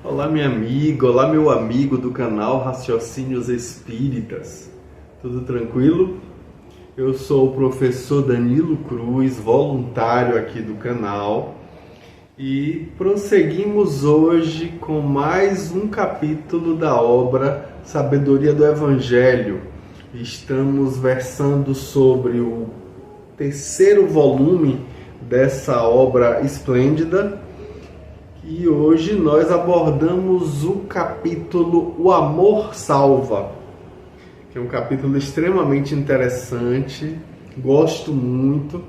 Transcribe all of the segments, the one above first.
Olá, minha amiga, olá, meu amigo do canal Raciocínios Espíritas. Tudo tranquilo? Eu sou o professor Danilo Cruz, voluntário aqui do canal, e prosseguimos hoje com mais um capítulo da obra Sabedoria do Evangelho. Estamos versando sobre o terceiro volume dessa obra esplêndida. E hoje nós abordamos o capítulo O Amor Salva, que é um capítulo extremamente interessante, gosto muito,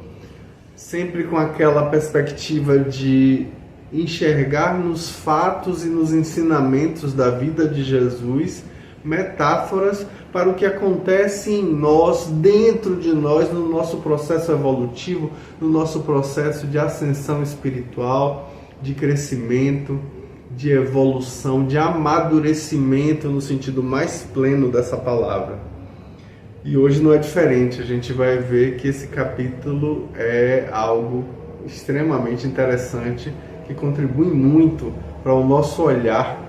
sempre com aquela perspectiva de enxergar nos fatos e nos ensinamentos da vida de Jesus metáforas para o que acontece em nós, dentro de nós, no nosso processo evolutivo, no nosso processo de ascensão espiritual, de crescimento, de evolução, de amadurecimento no sentido mais pleno dessa palavra. E hoje não é diferente, a gente vai ver que esse capítulo é algo extremamente interessante, que contribui muito para o nosso olhar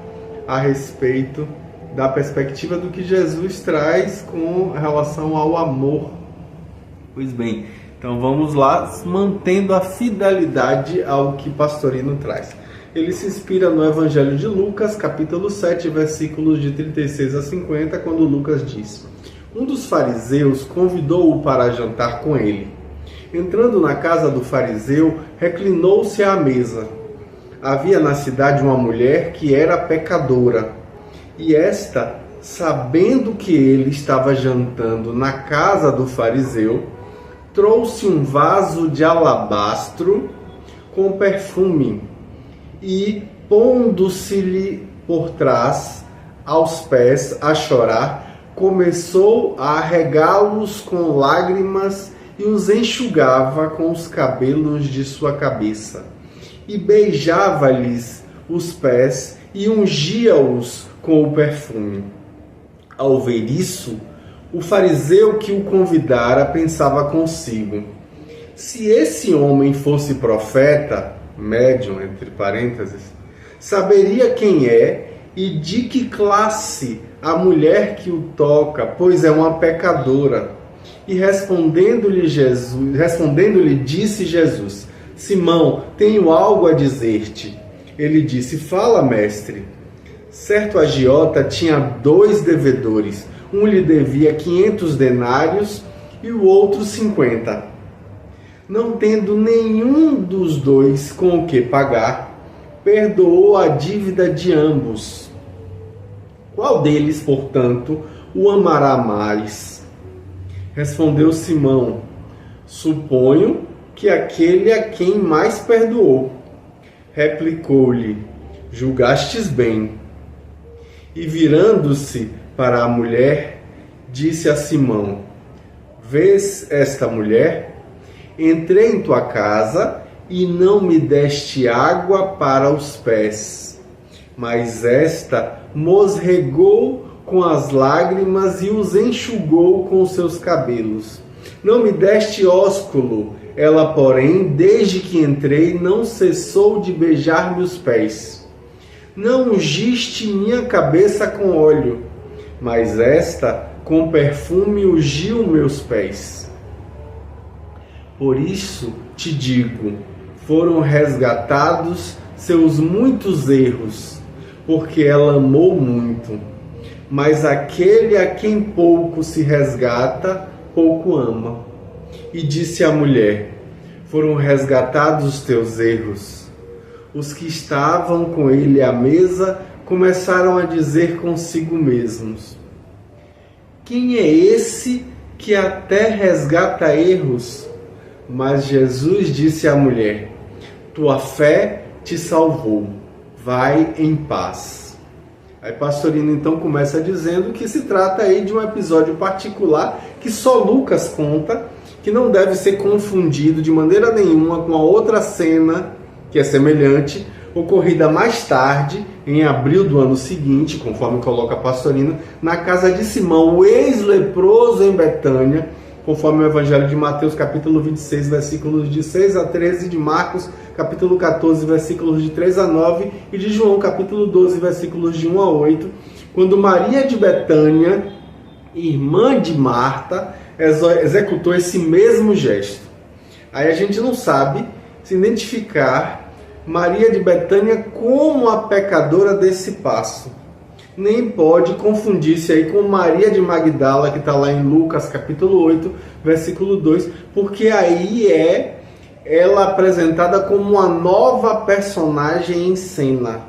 a respeito da perspectiva do que Jesus traz com relação ao amor. Pois bem, então vamos lá, mantendo a fidelidade ao que Pastorino traz. Ele se inspira no Evangelho de Lucas, capítulo 7, versículos de 36 a 50, quando Lucas diz: Um dos fariseus convidou-o para jantar com ele. Entrando na casa do fariseu, reclinou-se à mesa. Havia na cidade uma mulher que era pecadora, e esta, sabendo que ele estava jantando na casa do fariseu, trouxe um vaso de alabastro com perfume e, pondo-se-lhe por trás, aos pés, a chorar, começou a regá-los com lágrimas e os enxugava com os cabelos de sua cabeça. E beijava-lhes os pés e ungia-os com o perfume. Ao ver isso, o fariseu que o convidara pensava consigo: se esse homem fosse profeta, médium, entre parênteses, saberia quem é e de que classe a mulher que o toca, pois é uma pecadora. E respondendo-lhe disse Jesus: Simão, tenho algo a dizer-te. Ele disse: Fala, mestre. Certo agiota tinha 2 devedores. Um lhe devia 500 denários e o outro 50. Não tendo nenhum dos 2 com o que pagar, perdoou a dívida de ambos. Qual deles, portanto, o amará mais? Respondeu Simão: Suponho que aquele a quem mais perdoou. Replicou-lhe: Julgastes bem. E virando-se para a mulher, disse a Simão: Vês esta mulher? Entrei em tua casa e não me deste água para os pés, mas esta mos regou com as lágrimas e os enxugou com os seus cabelos. Não me deste ósculo, ela, porém, desde que entrei, não cessou de beijar-me os pés. Não ungiste minha cabeça com óleo, mas esta com perfume ungiu meus pés. Por isso te digo, foram resgatados seus muitos erros, porque ela amou muito. Mas aquele a quem pouco se resgata, pouco ama. E disse a mulher: Foram resgatados os teus erros. Os que estavam com ele à mesa começaram a dizer consigo mesmos: Quem é esse que até resgata erros? Mas Jesus disse à mulher: Tua fé te salvou, vai em paz. Aí Pastorino então começa dizendo que se trata aí de um episódio particular que só Lucas conta, que não deve ser confundido de maneira nenhuma com a outra cena que é semelhante, ocorrida mais tarde, em abril do ano seguinte, conforme coloca Pastorino, na casa de Simão, o ex-leproso em Betânia, conforme o Evangelho de Mateus, capítulo 26, versículos de 6 a 13, de Marcos, capítulo 14, versículos de 3 a 9, e de João, capítulo 12, versículos de 1 a 8, quando Maria de Betânia, irmã de Marta, executou esse mesmo gesto. Aí a gente não sabe se identificar Maria de Betânia como a pecadora desse passo. Nem pode confundir-se aí com Maria de Magdala, que está lá em Lucas capítulo 8, versículo 2, porque aí é ela apresentada como uma nova personagem em cena.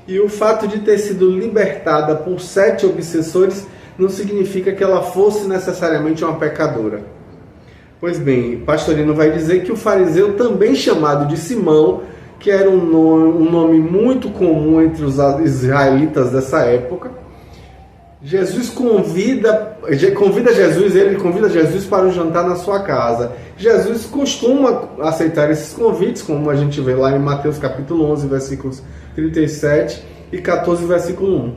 E o fato de ter sido libertada por 7 obsessores não significa que ela fosse necessariamente uma pecadora. Pois bem, Pastorino vai dizer que o fariseu, também chamado de Simão, que era um nome muito comum entre os israelitas dessa época, Jesus convida Jesus para o jantar na sua casa. Jesus costuma aceitar esses convites, como a gente vê lá em Mateus capítulo 11, versículos 37 e 14, versículo 1.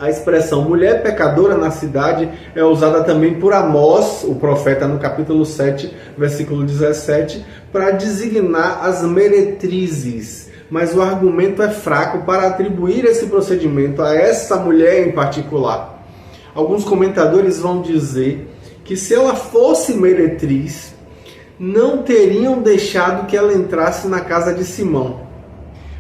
A expressão mulher pecadora na cidade é usada também por Amós, o profeta, no capítulo 7, versículo 17, para designar as meretrizes. Mas o argumento é fraco para atribuir esse procedimento a essa mulher em particular. Alguns comentadores vão dizer que se ela fosse meretriz, não teriam deixado que ela entrasse na casa de Simão.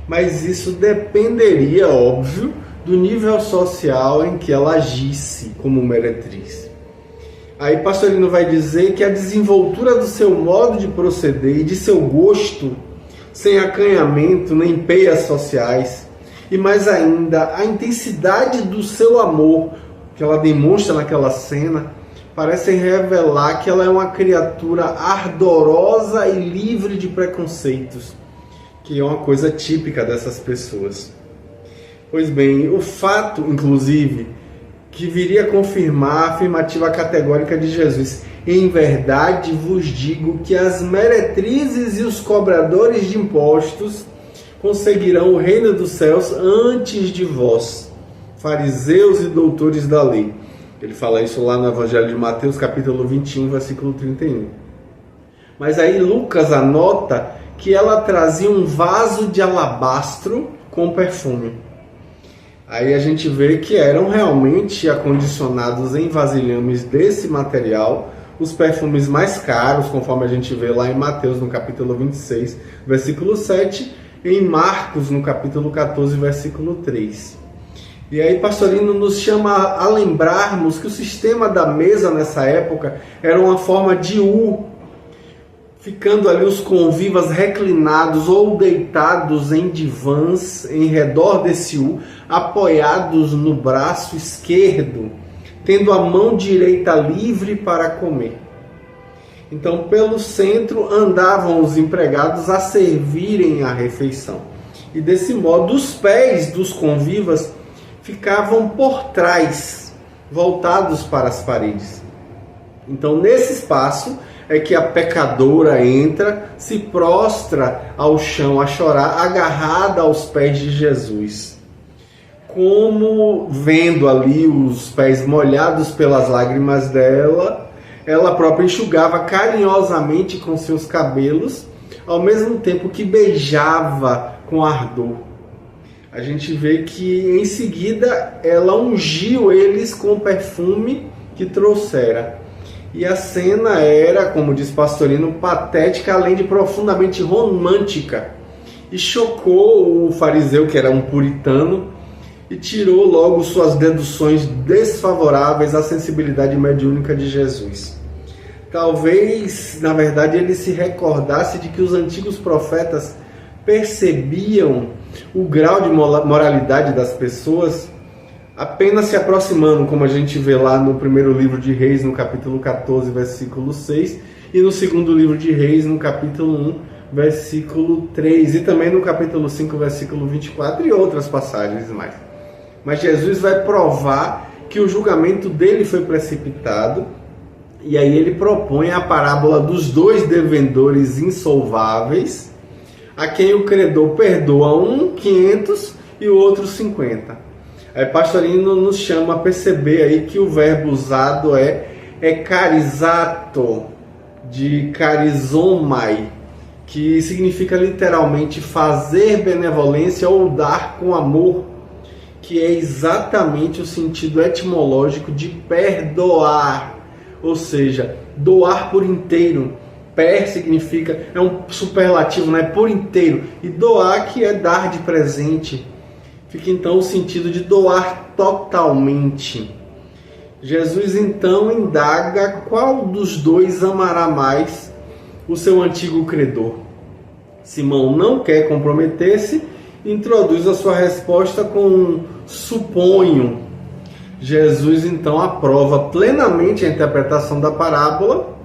Mas isso dependeria, óbvio, do nível social em que ela agisse como meretriz. Aí Pastorino vai dizer que a desenvoltura do seu modo de proceder e de seu gosto, sem acanhamento nem peias sociais, e mais ainda a intensidade do seu amor que ela demonstra naquela cena, parecem revelar que ela é uma criatura ardorosa e livre de preconceitos, que é uma coisa típica dessas pessoas. Pois bem, o fato, inclusive, que viria a confirmar a afirmativa categórica de Jesus: em verdade vos digo que as meretrizes e os cobradores de impostos conseguirão o reino dos céus antes de vós, fariseus e doutores da lei. Ele fala isso lá no Evangelho de Mateus, capítulo 21, versículo 31. Mas aí Lucas anota que ela trazia um vaso de alabastro com perfume. Aí a gente vê que eram realmente acondicionados em vasilhames desse material os perfumes mais caros, conforme a gente vê lá em Mateus, no capítulo 26, versículo 7, e em Marcos, no capítulo 14, versículo 3. E aí Pastorino nos chama a lembrarmos que o sistema da mesa nessa época era uma forma de U, ficando ali os convivas reclinados ou deitados em divãs em redor desse U, apoiados no braço esquerdo, tendo a mão direita livre para comer. Então, pelo centro andavam os empregados a servirem a refeição. E desse modo, os pés dos convivas ficavam por trás, voltados para as paredes. Então, nesse espaço é que a pecadora entra, se prostra ao chão a chorar, agarrada aos pés de Jesus. Como vendo ali os pés molhados pelas lágrimas dela, ela própria enxugava carinhosamente com seus cabelos, ao mesmo tempo que beijava com ardor. A gente vê que em seguida ela ungiu eles com o perfume que trouxera. E a cena era, como diz Pastorino, patética, além de profundamente romântica. E chocou o fariseu, que era um puritano, e tirou logo suas deduções desfavoráveis à sensibilidade mediúnica de Jesus. Talvez, na verdade, ele se recordasse de que os antigos profetas percebiam o grau de moralidade das pessoas apenas se aproximando, como a gente vê lá no primeiro livro de Reis, no capítulo 14, versículo 6, e no segundo livro de Reis, no capítulo 1, versículo 3, e também no capítulo 5, versículo 24, e outras passagens mais. Mas Jesus vai provar que o julgamento dele foi precipitado, e aí ele propõe a parábola dos 2 devedores insolváveis, a quem o credor perdoa um 500 e o outro 50. Aí Pastorino nos chama a perceber aí que o verbo usado é carizato, de carizomai, que significa literalmente fazer benevolência ou dar com amor, que é exatamente o sentido etimológico de perdoar, ou seja, doar por inteiro. Per significa, é um superlativo, né? Por inteiro. E doar, que é dar de presente. Fica então o sentido de doar totalmente. Jesus então indaga qual dos dois amará mais o seu antigo credor. Simão não quer comprometer-se, introduz a sua resposta com um suponho. Jesus então aprova plenamente a interpretação da parábola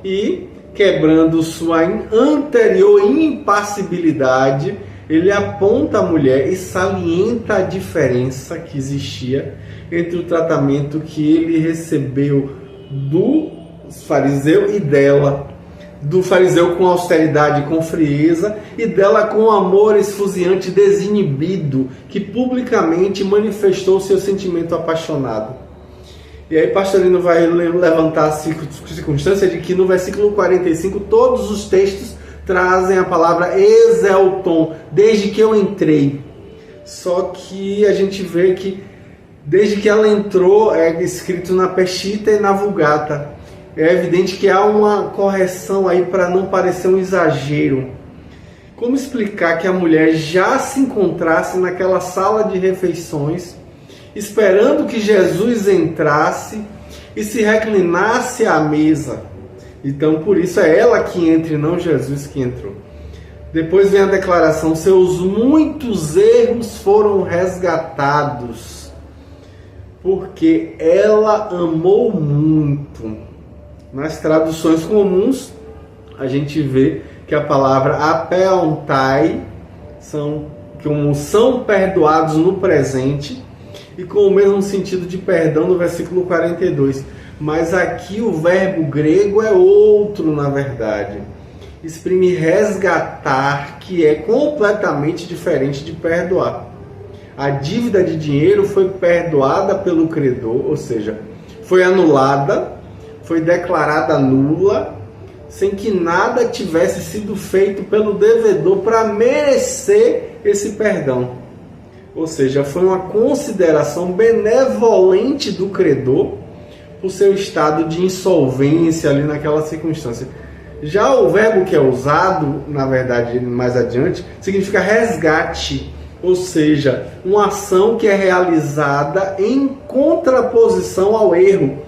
e, quebrando sua anterior impassibilidade, ele aponta a mulher e salienta a diferença que existia entre o tratamento que ele recebeu do fariseu e dela. Do fariseu com austeridade e com frieza, e dela com amor esfuziante e desinibido, que publicamente manifestou seu sentimento apaixonado. E aí Pastorino vai levantar a circunstância de que no versículo 45 todos os textos trazem a palavra exelton, desde que eu entrei. Só que a gente vê que desde que ela entrou é escrito na Peshitta e na Vulgata. É evidente que há uma correção aí para não parecer um exagero. Como explicar que a mulher já se encontrasse naquela sala de refeições, esperando que Jesus entrasse e se reclinasse à mesa? Então, por isso é ela que entra e não Jesus que entrou. Depois vem a declaração: seus muitos erros foram resgatados, porque ela amou muito. Nas traduções comuns, a gente vê que a palavra apeontai são perdoados no presente e com o mesmo sentido de perdão no versículo 42. Mas aqui o verbo grego é outro, na verdade. Exprime resgatar, que é completamente diferente de perdoar. A dívida de dinheiro foi perdoada pelo credor, ou seja, foi anulada, foi declarada nula, sem que nada tivesse sido feito pelo devedor para merecer esse perdão. Ou seja, foi uma consideração benevolente do credor por seu estado de insolvência ali naquela circunstância. Já o verbo que é usado, na verdade, mais adiante, significa resgate, ou seja, uma ação que é realizada em contraposição ao erro,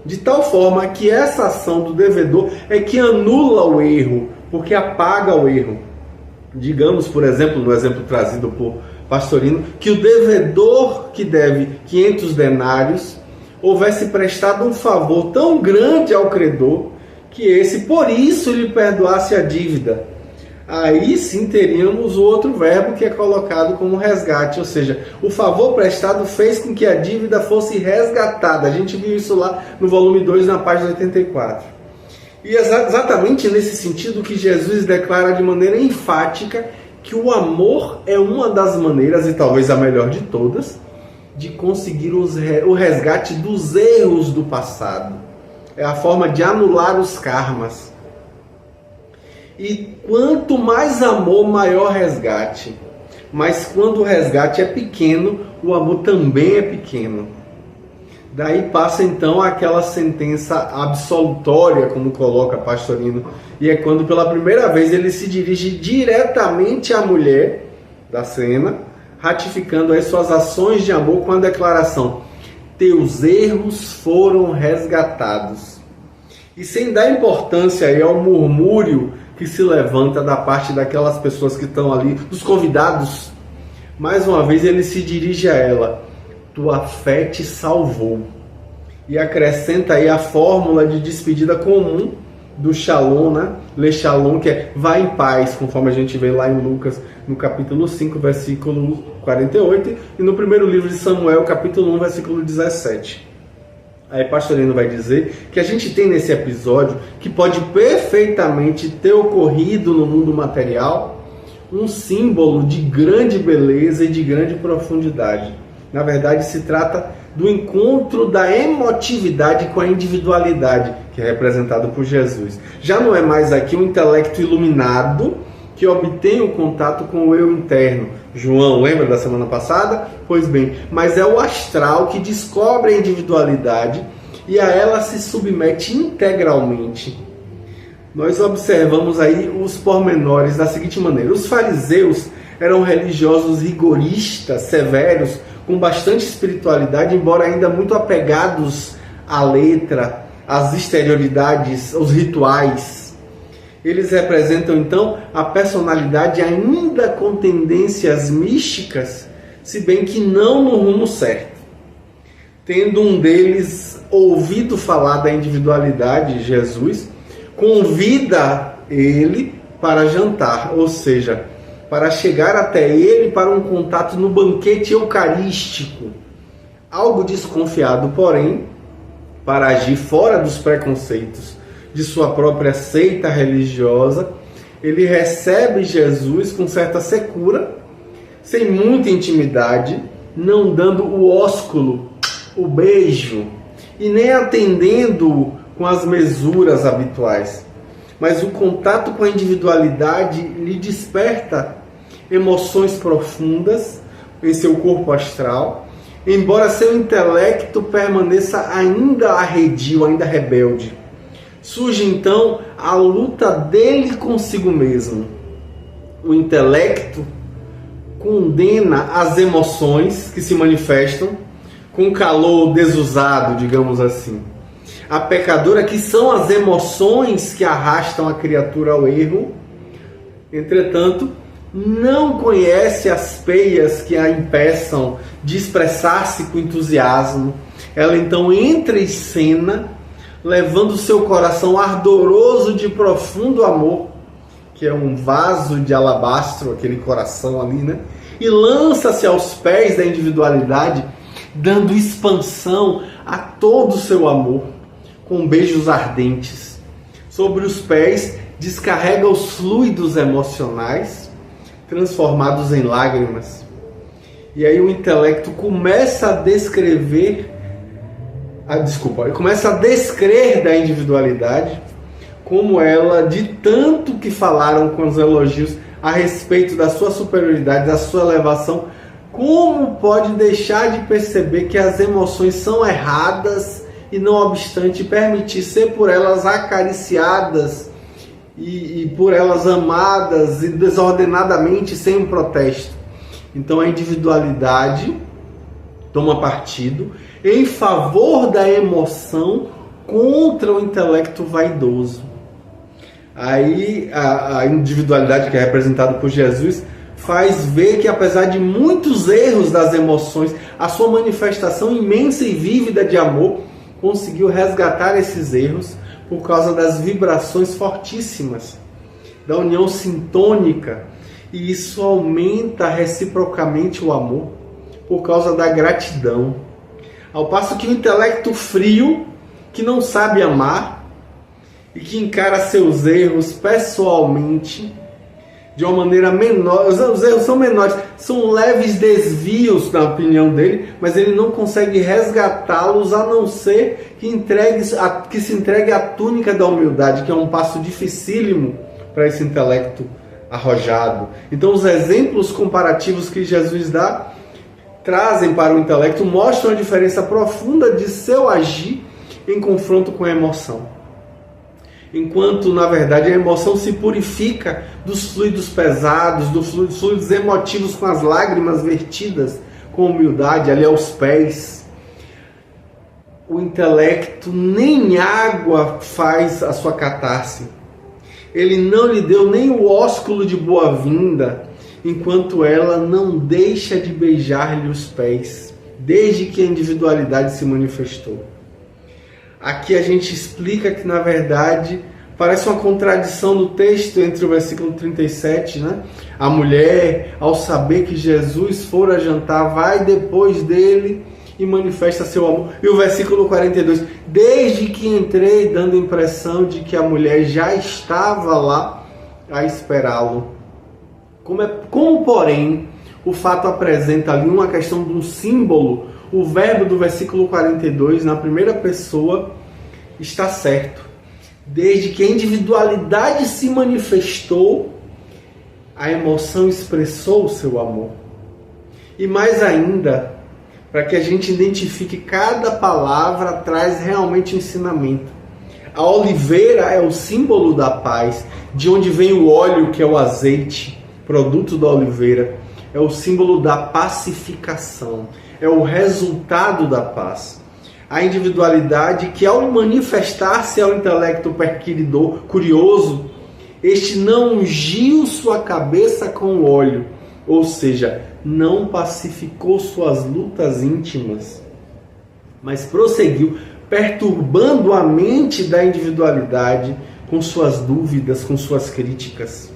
de tal forma que essa ação do devedor é que anula o erro, porque apaga o erro. Digamos, por exemplo, no exemplo trazido por Pastorino, que o devedor que deve 500 denários houvesse prestado um favor tão grande ao credor que esse, por isso, lhe perdoasse a dívida. Aí sim teríamos o outro verbo que é colocado como resgate, ou seja, o favor prestado fez com que a dívida fosse resgatada. A gente viu isso lá no volume 2, na página 84. E é exatamente nesse sentido que Jesus declara de maneira enfática que o amor é uma das maneiras, e talvez a melhor de todas, de conseguir o resgate dos erros do passado. É a forma de anular os karmas. E quanto mais amor, maior resgate. Mas quando o resgate é pequeno, o amor também é pequeno. Daí passa então aquela sentença absolutória, como coloca Pastorino. E é quando pela primeira vez ele se dirige diretamente à mulher da cena, ratificando as suas ações de amor com a declaração: teus erros foram resgatados. E sem dar importância aí ao murmúrio que se levanta da parte daquelas pessoas que estão ali, dos convidados, mais uma vez ele se dirige a ela: tua fé te salvou. E acrescenta aí a fórmula de despedida comum do Shalom, né? Le Shalom, que é vai em paz, conforme a gente vê lá em Lucas, no capítulo 5, versículo 48, e no primeiro livro de Samuel, capítulo 1, versículo 17. Aí Pastorino vai dizer que a gente tem nesse episódio, que pode perfeitamente ter ocorrido no mundo material, um símbolo de grande beleza e de grande profundidade. Na verdade, se trata do encontro da emotividade com a individualidade, que é representado por Jesus. Já não é mais aqui o intelecto iluminado que obtém o contato com o eu interno. João, lembra da semana passada? Pois bem, mas é o astral que descobre a individualidade e a ela se submete integralmente. Nós observamos aí os pormenores da seguinte maneira: os fariseus eram religiosos rigoristas, severos, com bastante espiritualidade, embora ainda muito apegados à letra, às exterioridades, aos rituais. Eles representam então a personalidade ainda com tendências místicas, se bem que não no rumo certo. Tendo um deles ouvido falar da individualidade, Jesus convida ele para jantar, ou seja, para chegar até ele para um contato no banquete eucarístico. Algo desconfiado, porém, para agir fora dos preconceitos de sua própria seita religiosa, ele recebe Jesus com certa secura, sem muita intimidade, não dando o ósculo, o beijo, e nem atendendo com as mesuras habituais. Mas o contato com a individualidade lhe desperta emoções profundas em seu corpo astral, embora seu intelecto permaneça ainda arredio, ainda rebelde. Surge então a luta dele consigo mesmo. O intelecto condena as emoções que se manifestam com calor desusado, digamos assim. A pecadora, que são as emoções que arrastam a criatura ao erro, entretanto, não conhece as peias que a impeçam de expressar-se com entusiasmo. Ela então entra em cena, levando seu coração ardoroso de profundo amor, que é um vaso de alabastro, aquele coração ali, né? E lança-se aos pés da individualidade, dando expansão a todo o seu amor, com beijos ardentes. Sobre os pés, descarrega os fluidos emocionais, transformados em lágrimas. E aí o intelecto começa a descrever, começa a descrer da individualidade, como ela, de tanto que falaram com os elogios a respeito da sua superioridade, da sua elevação, como pode deixar de perceber que as emoções são erradas e, não obstante, permitir ser por elas acariciadas e por elas amadas e desordenadamente, sem um protesto. Então a individualidade toma partido em favor da emoção contra o intelecto vaidoso. Aí a individualidade, que é representada por Jesus, faz ver que, apesar de muitos erros das emoções, a sua manifestação imensa e vívida de amor conseguiu resgatar esses erros por causa das vibrações fortíssimas da união sintônica, e isso aumenta reciprocamente o amor por causa da gratidão. Ao passo que o intelecto frio, que não sabe amar e que encara seus erros pessoalmente de uma maneira menor, os erros são menores, são leves desvios na opinião dele, mas ele não consegue resgatá-los, a não ser que se entregue à túnica da humildade, que é um passo dificílimo para esse intelecto arrojado. Então os exemplos comparativos que Jesus dá trazem para o intelecto mostram a diferença profunda de seu agir em confronto com a emoção. Enquanto, na verdade, a emoção se purifica dos fluidos pesados, dos fluidos emotivos com as lágrimas vertidas com humildade ali aos pés. O intelecto nem água faz a sua catarse. Ele não lhe deu nem o ósculo de boa-vinda, enquanto ela não deixa de beijar-lhe os pés, desde que a individualidade se manifestou. Aqui a gente explica que, na verdade, parece uma contradição no texto entre o versículo 37, né? A mulher, ao saber que Jesus fora jantar, vai depois dele e manifesta seu amor. E o versículo 42, desde que entrei, dando a impressão de que a mulher já estava lá a esperá-lo. Como, porém, O fato apresenta ali uma questão de um símbolo. O verbo do versículo 42, na primeira pessoa, está certo. Desde que a individualidade se manifestou, a emoção expressou o seu amor. E mais ainda, para que a gente identifique cada palavra, traz realmente ensinamento. A oliveira é o símbolo da paz, de onde vem o óleo, que é o azeite, produto da oliveira. É o símbolo da pacificação, é o resultado da paz. A individualidade que, ao manifestar-se ao intelecto perquiridor, curioso, este não ungiu sua cabeça com óleo, ou seja, não pacificou suas lutas íntimas, mas prosseguiu perturbando a mente da individualidade com suas dúvidas, com suas críticas.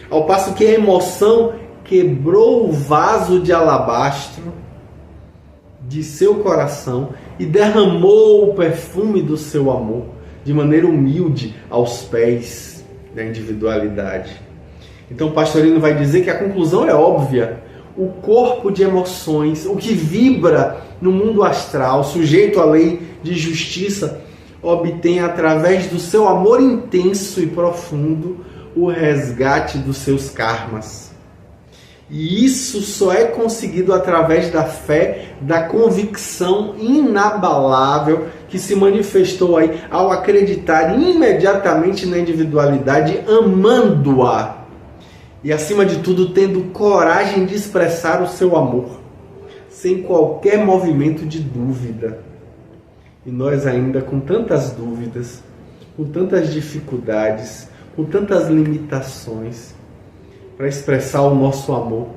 Ao passo que a emoção quebrou o vaso de alabastro de seu coração e derramou o perfume do seu amor de maneira humilde aos pés da individualidade. Então o Pastorino vai dizer que a conclusão é óbvia. O corpo de emoções, o que vibra no mundo astral, sujeito à lei de justiça, obtém através do seu amor intenso e profundo o resgate dos seus karmas. E isso só é conseguido através da fé, da convicção inabalável que se manifestou aí ao acreditar imediatamente na individualidade, amando-a. E acima de tudo, tendo coragem de expressar o seu amor, sem qualquer movimento de dúvida. E nós ainda com tantas dúvidas, com tantas dificuldades, com tantas limitações, para expressar o nosso amor.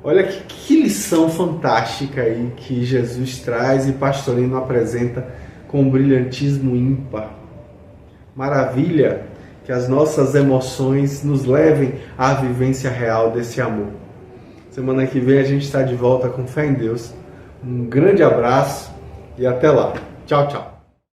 Olha que lição fantástica aí que Jesus traz e Pastorino apresenta com um brilhantismo ímpar. Maravilha que as nossas emoções nos levem à vivência real desse amor. Semana que vem a gente está de volta com fé em Deus. Um grande abraço e até lá. Tchau, tchau.